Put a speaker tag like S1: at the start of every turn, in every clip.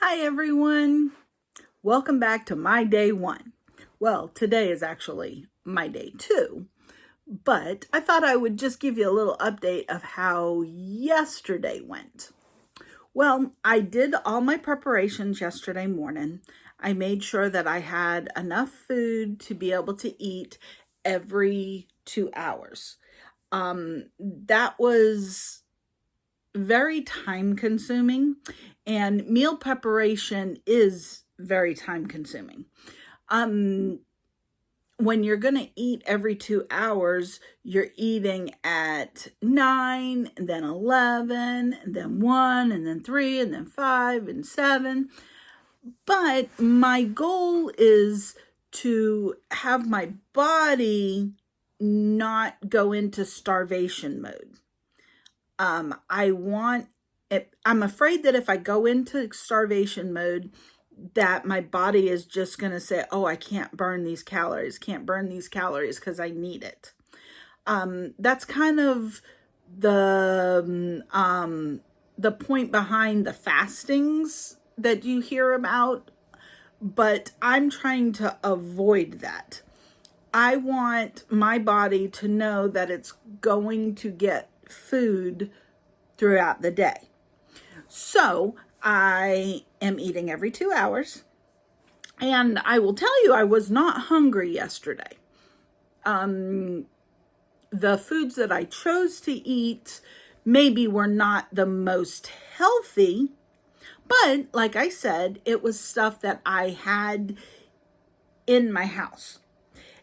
S1: Hi everyone. Welcome back to my day one. Well, today is actually my day two, but I thought I would just give you a little update of how yesterday went. Well, I did all my preparations yesterday morning. I made sure that I had enough food to be able to eat every 2 hours. That was very time consuming, and meal preparation is very time consuming. Um, when you're going to eat every 2 hours, you're eating at 9, and then 11, and then 1, and then 3, and then 5, and 7. But my goal is to have my body not go into starvation mode. I want it, I'm afraid that if I go into starvation mode, that my body is just going to say, oh, I can't burn these calories, because I need it. That's kind of the point behind the fastings that you hear about, but I'm trying to avoid that. I want my body to know that it's going to get food throughout the day. So I am eating every 2 hours. And I will tell you, I was not hungry yesterday. The foods that I chose to eat maybe were not the most healthy, but like I said, it was stuff that I had in my house.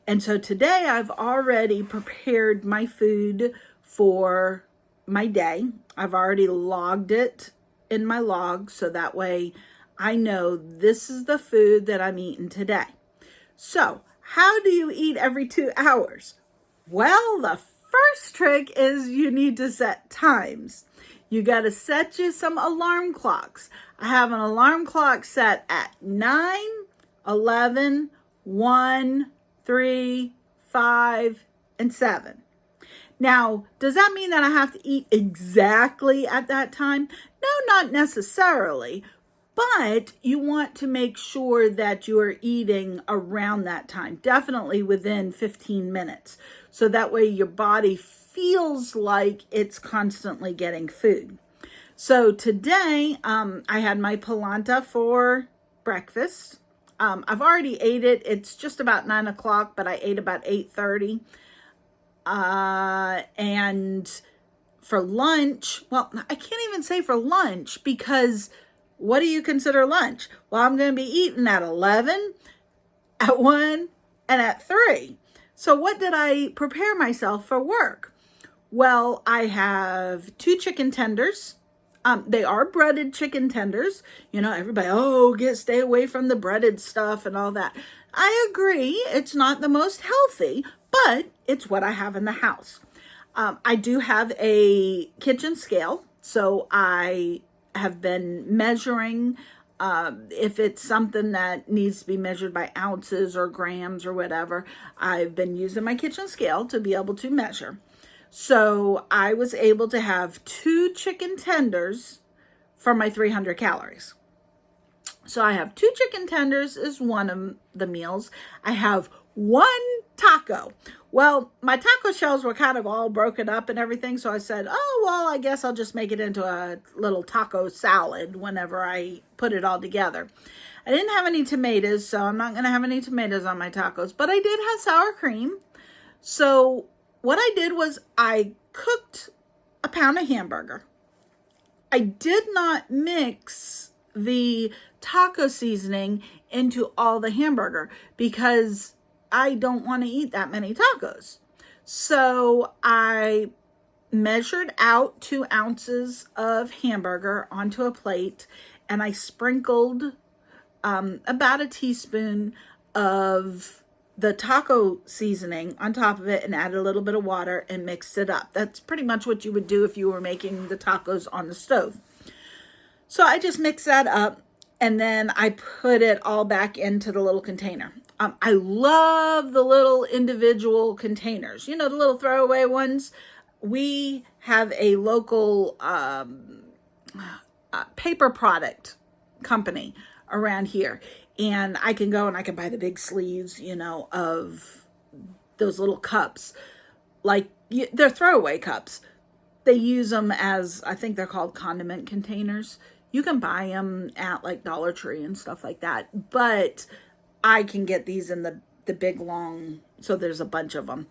S1: And so today I've already prepared my food for my day. I've already logged it in my log, so that way I know this is the food that I'm eating today. So how do you eat every 2 hours? Well, the first trick is you need to set times. You got to set you some alarm clocks. I have an alarm clock set at 9, 11, 1, 3, 5, and 7. Now, does that mean that I have to eat exactly at that time? No, not necessarily. But you want to make sure that you are eating around that time, definitely within 15 minutes. So that way your body feels like it's constantly getting food. So today, I had my polenta for breakfast. I've already ate it. It's just about 9 o'clock, but I ate about 8:30. And for lunch, well, I can't even say for lunch, because what do you consider lunch? Well, I'm going to be eating at 11, at 1, and at 3. So what did I prepare myself for work? Well, I have 2 chicken tenders. They are breaded chicken tenders. You know, everybody, stay away from the breaded stuff and all that. I agree. It's not the most healthy, but it's what I have in the house. I do have a kitchen scale, so I have been measuring. If it's something that needs to be measured by ounces or grams or whatever, I've been using my kitchen scale to be able to measure. So I was able to have 2 chicken tenders for my 300 calories. So I have 2 chicken tenders is one of the meals. I have 1 taco. Well, my taco shells were kind of all broken up and everything. So I said, oh, well, I guess I'll just make it into a little taco salad whenever I put it all together. I didn't have any tomatoes, so I'm not going to have any tomatoes on my tacos, but I did have sour cream. So what I did was I cooked a pound of hamburger. I did not mix the taco seasoning into all the hamburger because I don't want to eat that many tacos. So I measured out 2 ounces of hamburger onto a plate, and I sprinkled about a teaspoon of the taco seasoning on top of it and added a little bit of water and mixed it up. That's pretty much what you would do if you were making the tacos on the stove. So I just mixed that up, and then I put it all back into the little container. I love the little individual containers, the little throwaway ones. We have a local paper product company around here. And I can go and I can buy the big sleeves, of those little cups. Like, they're throwaway cups. They use them as, I think they're called condiment containers. You can buy them at like Dollar Tree and stuff like that. But I can get these in the big long, so there's a bunch of them.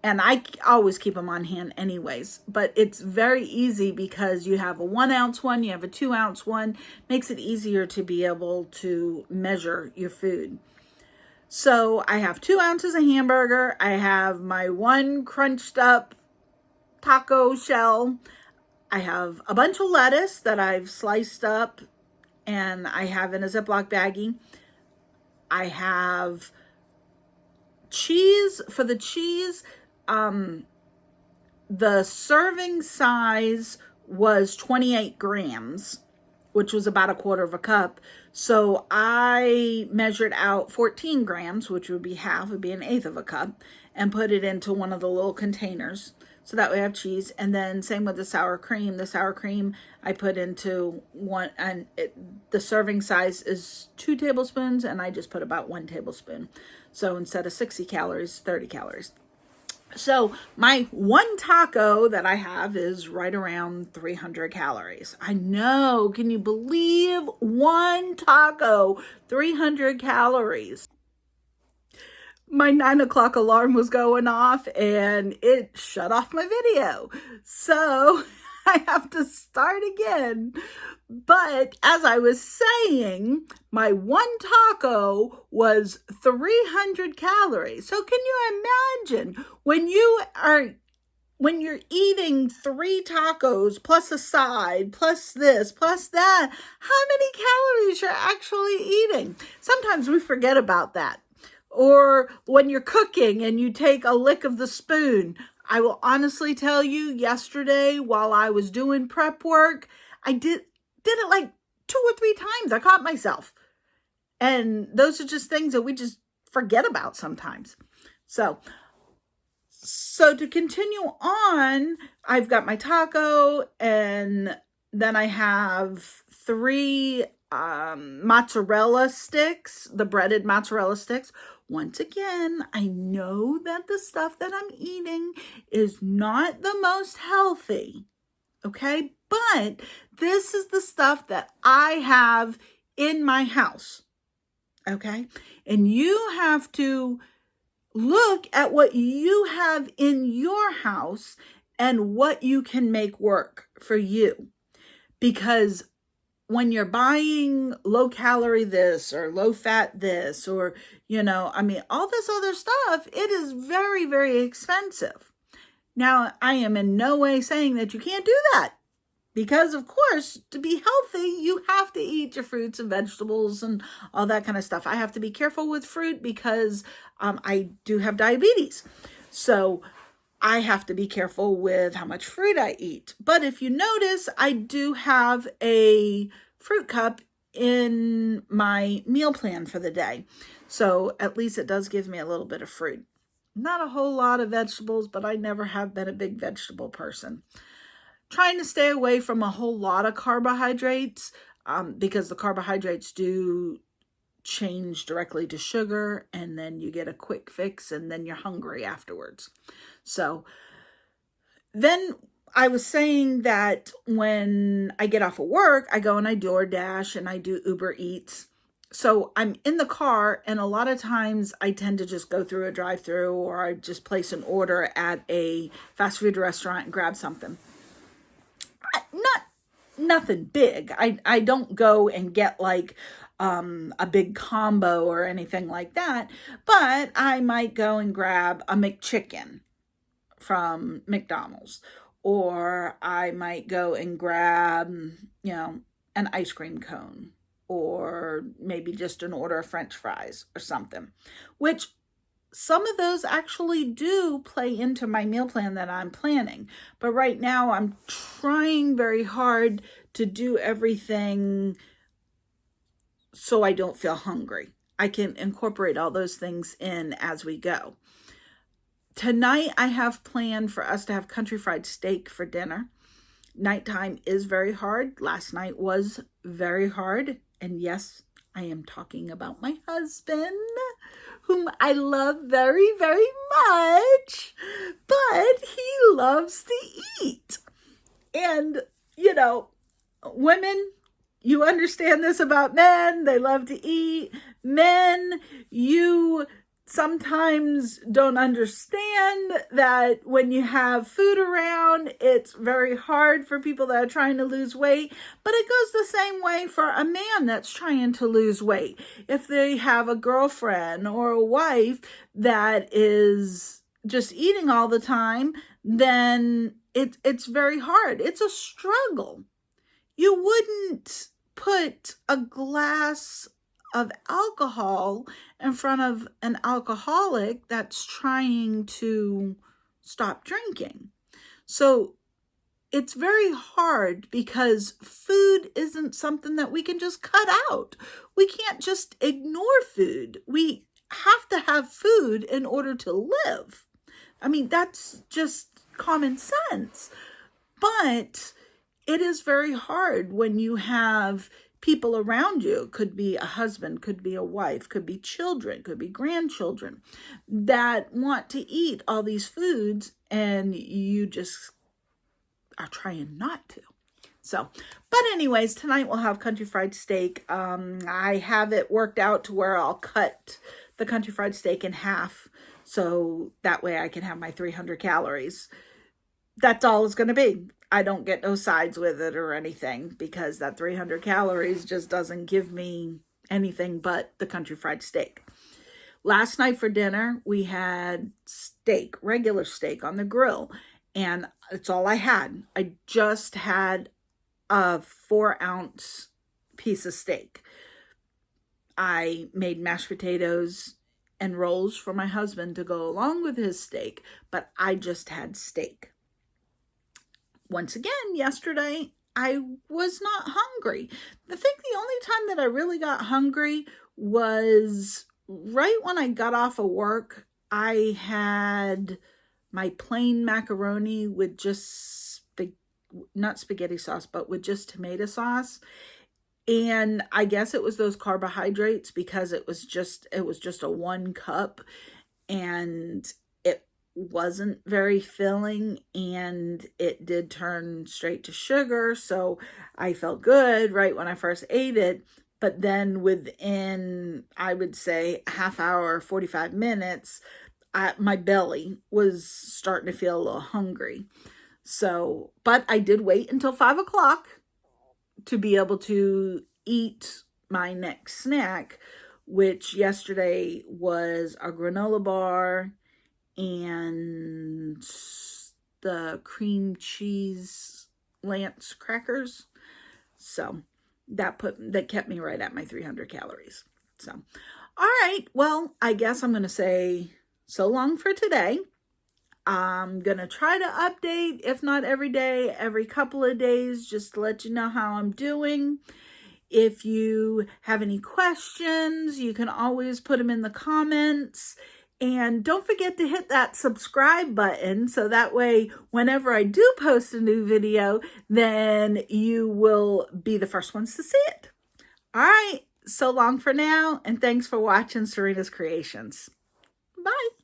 S1: And I always keep them on hand anyways. But it's very easy because you have a 1 ounce one, you have a 2 ounce one. Makes it easier to be able to measure your food. So I have 2 ounces of hamburger. I have my 1 crunched up taco shell. I have a bunch of lettuce that I've sliced up and I have in a Ziploc baggie. I have cheese. For the cheese, the serving size was 28 grams, which was about 1/4 cup. So I measured out 14 grams, which would be half, would be 1/8 cup, and put it into one of the little containers. So that way I have cheese. And then same with the sour cream. The sour cream I put into one, and the serving size is 2 tablespoons, and I just put about 1 tablespoon. So instead of 60 calories, 30 calories. So my 1 taco that I have is right around 300 calories. I know. Can you believe 1 taco, 300 calories? My 9 o'clock alarm was going off and it shut off my video. So I have to start again. But as I was saying, my 1 taco was 300 calories. So can you imagine when you're eating 3 tacos plus a side, plus this, plus that, how many calories you're actually eating? Sometimes we forget about that. Or when you're cooking and you take a lick of the spoon. I will honestly tell you, yesterday while I was doing prep work, I did it like 2 or 3 times. I caught myself. And those are just things that we just forget about sometimes. So to continue on, I've got my taco, and then I have 3 mozzarella sticks, the breaded mozzarella sticks. Once again, I know that the stuff that I'm eating is not the most healthy, okay? But this is the stuff that I have in my house, okay? And you have to look at what you have in your house and what you can make work for you. Because when you're buying low calorie this or low fat this, or, all this other stuff, it is very, very expensive. Now, I am in no way saying that you can't do that. Because, of course, to be healthy, you have to eat your fruits and vegetables and all that kind of stuff. I have to be careful with fruit because I do have diabetes. So I have to be careful with how much fruit I eat. But if you notice, I do have a fruit cup in my meal plan for the day. So at least it does give me a little bit of fruit. Not a whole lot of vegetables, but I never have been a big vegetable person. Trying to stay away from a whole lot of carbohydrates because the carbohydrates do change directly to sugar, and then you get a quick fix and then you're hungry afterwards. So then I was saying that when I get off of work, I go and I DoorDash and I do Uber Eats. So I'm in the car, and a lot of times I tend to just go through a drive-through, or I just place an order at a fast food restaurant and grab something. Nothing big. I don't go and get like a big combo or anything like that, but I might go and grab a McChicken from McDonald's, or I might go and grab, an ice cream cone, or maybe just an order of French fries or something, which some of those actually do play into my meal plan that I'm planning. But right now I'm trying very hard to do everything so I don't feel hungry. I can incorporate all those things in as we go. Tonight I have planned for us to have country fried steak for dinner. Nighttime is very hard. Last night was very hard. And yes, I am talking about my husband, whom I love very, very much, but he loves to eat. And, women, you understand this about men. They love to eat. Men, you sometimes don't understand that when you have food around, it's very hard for people that are trying to lose weight, but it goes the same way for a man that's trying to lose weight. If they have a girlfriend or a wife that is just eating all the time, then it's very hard. It's a struggle. You wouldn't put a glass of alcohol in front of an alcoholic that's trying to stop drinking. So it's very hard because food isn't something that we can just cut out. We can't just ignore food. We have to have food in order to live. I mean, that's just common sense. But it is very hard when you have people around you. Could be a husband, could be a wife, could be children, could be grandchildren that want to eat all these foods and you just are trying not to. So, but anyways, tonight we'll have country fried steak. I have it worked out to where I'll cut the country fried steak in half, so that way I can have my 300 calories. That's all it's going to be. I don't get no sides with it or anything because that 300 calories just doesn't give me anything but the country fried steak. Last night for dinner, we had steak, regular steak on the grill, and it's all I had. I just had a 4-ounce piece of steak. I made mashed potatoes and rolls for my husband to go along with his steak, but I just had steak. Once again, yesterday, I was not hungry. I think the only time that I really got hungry was right when I got off of work. I had my plain macaroni with just, not spaghetti sauce, but with just tomato sauce. And I guess it was those carbohydrates because it was just a 1 cup and wasn't very filling, and it did turn straight to sugar, so I felt good right when I first ate it, but then within, I would say, a half hour, 45 minutes, my belly was starting to feel a little hungry. So, but I did wait until 5 o'clock to be able to eat my next snack, which yesterday was a granola bar and the cream cheese Lance crackers. So that kept me right at my 300 calories. So, all right. Well, I guess I'm going to say so long for today. I'm going to try to update, if not every day, every couple of days, just to let you know how I'm doing. If you have any questions, you can always put them in the comments. And don't forget to hit that subscribe button so that way whenever I do post a new video, then you will be the first ones to see it. All right, so long for now, and thanks for watching Serena's Creations. Bye.